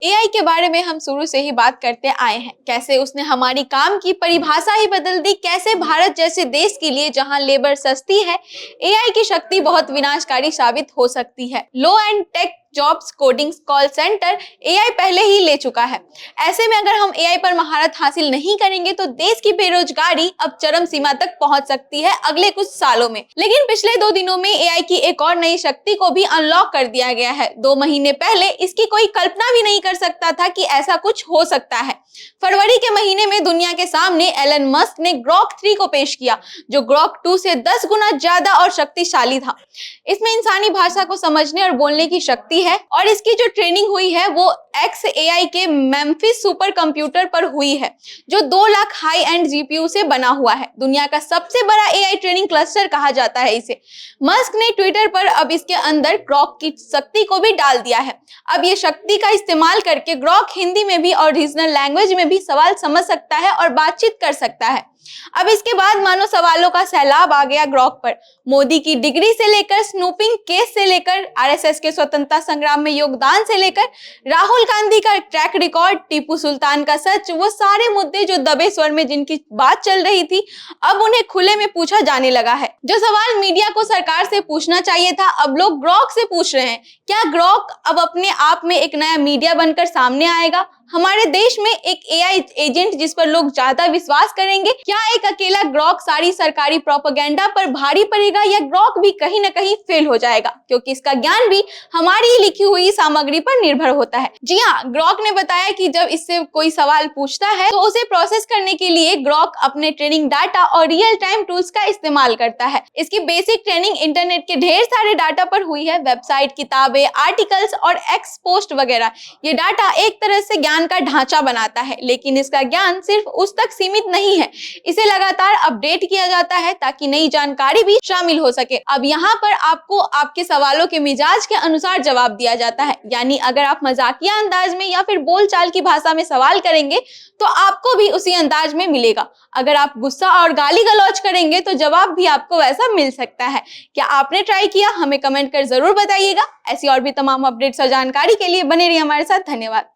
AI के बारे में हम शुरू से ही बात करते आए हैं, कैसे उसने हमारी काम की परिभाषा ही बदल दी, कैसे भारत जैसे देश के लिए जहां लेबर सस्ती है, एआई की शक्ति बहुत विनाशकारी साबित हो सकती है। Low end tech jobs, coding, call center AI पहले ही ले चुका है। ऐसे में अगर हम एआई पर महारत हासिल नहीं करेंगे तो देश की बेरोजगारी अब चरम सीमा तक पहुंच सकती है अगले कुछ सालों में। लेकिन पिछले 2 दिनों में एआई की एक और नई शक्ति को भी अनलॉक कर दिया गया है। 2 महीने पहले इसकी कोई कल्पना भी नहीं कर सकता था कि ऐसा कुछ हो सकता है। फरवरी के महीने में दुनिया के सामने एलन मस्क ने ग्रॉक 3 को पेश किया, जो ग्रॉक 2 से 10 गुना ज्यादा और शक्तिशाली था। इसमें इंसानी भाषा को समझने और बोलने की शक्ति है और इसकी जो ट्रेनिंग हुई है वो XAI के मेम्फिस सुपर कंप्यूटर पर हुई है, जो 2 लाख हाई एंड जीपीयू से बना हुआ है। दुनिया का सबसे बड़ा एआई ट्रेनिंग क्लस्टर कहा जाता है इसे। मस्क ने ट्विटर पर अब इसके अंदर ग्रॉक की शक्ति को भी डाल दिया है। अब ये शक्ति का इस्तेमाल करके ग्रॉक हिंदी में भी और रीजनल लैंग्वेज में भी सवाल समझ सकता है और बातचीत कर सकता है। अब इसके बाद मानो सवालों का सैलाब आ गया ग्रॉक पर। मोदी की डिग्री से लेकर स्नूपिंग केस से लेकर आरएसएस के स्वतंत्रता संग्राम में योगदान से लेकर राहुल गांधी का ट्रैक रिकॉर्ड, टीपू सुल्तान का सच, वो सारे मुद्दे जो दबे स्वर में जिनकी बात चल रही थी अब उन्हें खुले में पूछा जाने लगा है। जो सवाल मीडिया को सरकार से पूछना चाहिए था अब लोग ग्रॉक से पूछ रहे हैं। क्या ग्रॉक अब अपने आप में एक नया मीडिया बनकर सामने आएगा? हमारे देश में एक एआई एजेंट जिस पर लोग ज्यादा विश्वास करेंगे? क्या एक अकेला ग्रॉक सारी सरकारी प्रोपेगेंडा पर भारी पड़ेगा या ग्रॉक भी कहीं ना कहीं फेल हो जाएगा, क्योंकि इसका ज्ञान भी हमारी लिखी हुई सामग्री पर निर्भर होता है। जी हाँ, ग्रॉक ने बताया कि जब इससे कोई सवाल पूछता है तो उसे प्रोसेस करने के लिए ग्रॉक अपने ट्रेनिंग डाटा और रियल टाइम टूल्स का इस्तेमाल करता है। इसकी बेसिक ट्रेनिंग इंटरनेट के ढेर सारे डाटा पर हुई है, वेबसाइट, किताबें, आर्टिकल्स और एक्स पोस्ट वगैरह। ये डाटा एक तरह से ज्ञान का ढांचा बनाता है, लेकिन इसका ज्ञान सिर्फ उस तक सीमित नहीं है। इसे लगातार अपडेट किया जाता है ताकि नई जानकारी भी शामिल हो सके। अब यहाँ पर आपको आपके सवालों के मिजाज के अनुसार जवाब दिया जाता है, यानी अगर आप मजाकिया अंदाज में या फिर बोलचाल की भाषा में सवाल करेंगे तो आपको भी उसी अंदाज में मिलेगा। अगर आप गुस्सा और गाली गलौज करेंगे तो जवाब भी आपको वैसा मिल सकता है। क्या आपने ट्राई किया? हमें कमेंट कर जरूर बताइएगा। ऐसी और भी तमाम अपडेट्स और जानकारी के लिए बने रहिए हमारे साथ। धन्यवाद।